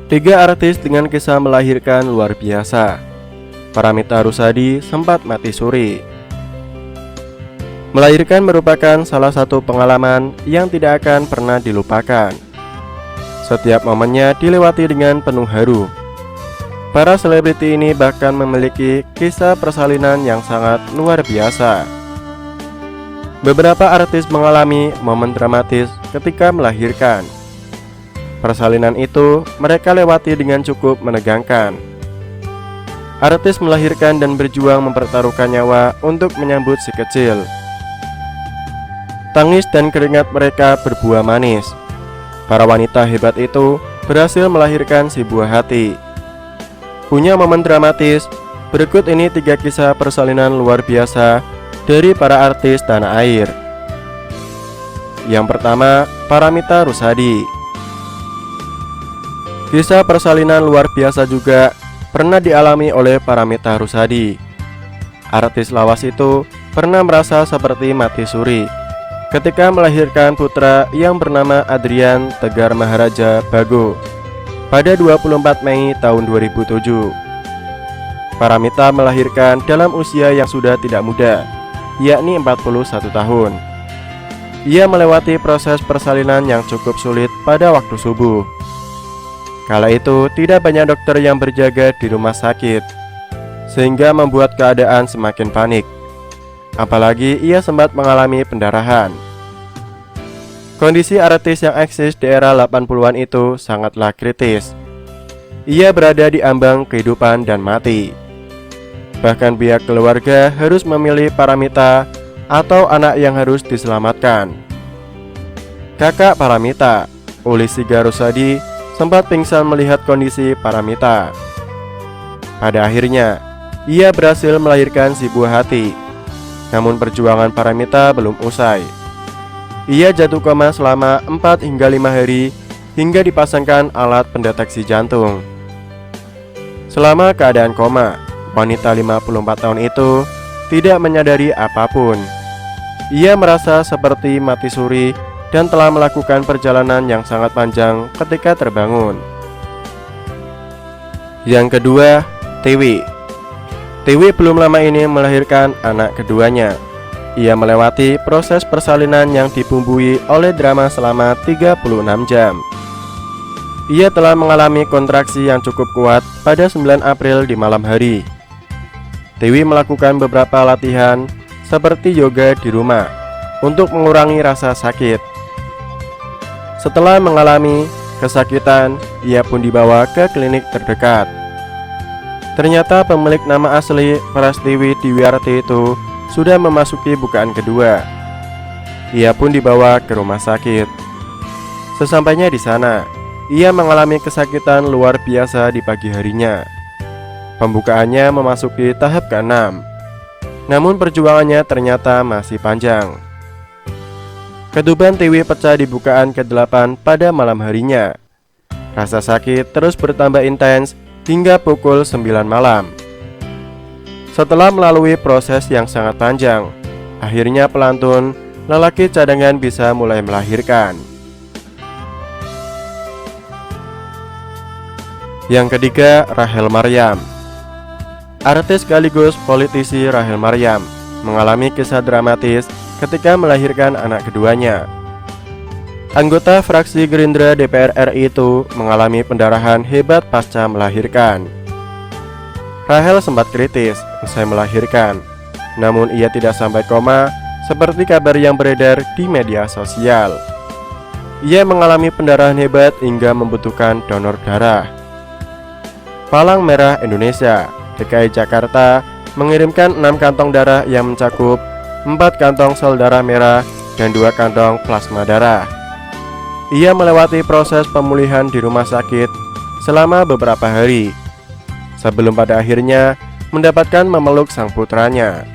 Tiga artis dengan kisah melahirkan luar biasa. Paramitha Rusady sempat mati suri. Melahirkan merupakan salah satu pengalaman yang tidak akan pernah dilupakan. Setiap momennya dilewati dengan penuh haru. Para selebriti ini bahkan memiliki kisah persalinan yang sangat luar biasa. Beberapa artis mengalami momen dramatis ketika melahirkan. Persalinan itu mereka lewati dengan cukup menegangkan. Artis melahirkan dan berjuang mempertaruhkan nyawa untuk menyambut si kecil. Tangis dan keringat mereka berbuah manis. Para wanita hebat itu berhasil melahirkan si buah hati. Punya momen dramatis. Berikut ini 3 kisah persalinan luar biasa dari para artis tanah air. Yang pertama, Paramitha Rusady. Kisah persalinan luar biasa juga pernah dialami oleh Paramitha Rusady. Artis lawas itu pernah merasa seperti mati suri ketika melahirkan putra yang bernama Adrian Tegar Maharaja Bago pada 24 Mei tahun 2007. Paramitha melahirkan dalam usia yang sudah tidak muda, yakni 41 tahun. Ia melewati proses persalinan yang cukup sulit pada waktu subuh. Kala itu tidak banyak dokter yang berjaga di rumah sakit, sehingga membuat keadaan semakin panik. Apalagi ia sempat mengalami pendarahan. Kondisi artis yang eksis di era 80-an itu sangatlah kritis. Ia berada di ambang kehidupan dan mati. Bahkan pihak keluarga harus memilih Paramitha atau anak yang harus diselamatkan. Kakak Paramitha, Uli Siga Rusady, sempat pingsan melihat kondisi Paramitha. Pada akhirnya, ia berhasil melahirkan si buah hati. Namun perjuangan Paramitha belum usai. Ia jatuh koma selama 4 hingga 5 hari hingga dipasangkan alat pendeteksi jantung. Selama keadaan koma, wanita 54 tahun itu tidak menyadari apapun. Ia merasa seperti mati suri dan telah melakukan perjalanan yang sangat panjang ketika terbangun. Yang kedua, Tiwi. Tiwi belum lama ini melahirkan anak keduanya. Ia melewati proses persalinan yang dibumbui oleh drama selama 36 jam. Ia telah mengalami kontraksi yang cukup kuat pada 9 April di malam hari. Tiwi melakukan beberapa latihan seperti yoga di rumah untuk mengurangi rasa sakit. Setelah mengalami kesakitan, ia pun dibawa ke klinik terdekat. Ternyata pemilik nama asli Prastiwi Diwiarti itu sudah memasuki bukaan kedua. Ia pun dibawa ke rumah sakit. Sesampainya di sana, ia mengalami kesakitan luar biasa di pagi harinya. Pembukaannya memasuki tahap ke-6. Namun perjuangannya ternyata masih panjang. Ketuban Tiwi pecah di bukaan ke-8 pada malam harinya. Rasa sakit terus bertambah intens hingga pukul 9 malam. Setelah melalui proses yang sangat panjang, akhirnya pelantun lelaki cadangan bisa mulai melahirkan. Yang ketiga, Rachel Maryam. Artis sekaligus politisi Rachel Maryam mengalami kisah dramatis ketika melahirkan anak keduanya. Anggota fraksi Gerindra DPR RI itu mengalami pendarahan hebat pasca melahirkan. Rachel sempat kritis usai melahirkan, namun ia tidak sampai koma seperti kabar yang beredar di media sosial. Ia mengalami pendarahan hebat hingga membutuhkan donor darah. Palang Merah Indonesia DKI Jakarta mengirimkan 6 kantong darah yang mencakup 4 kantong sel darah merah dan 2 kantong plasma darah. Ia melewati proses pemulihan di rumah sakit selama beberapa hari sebelum pada akhirnya mendapatkan memeluk sang putranya.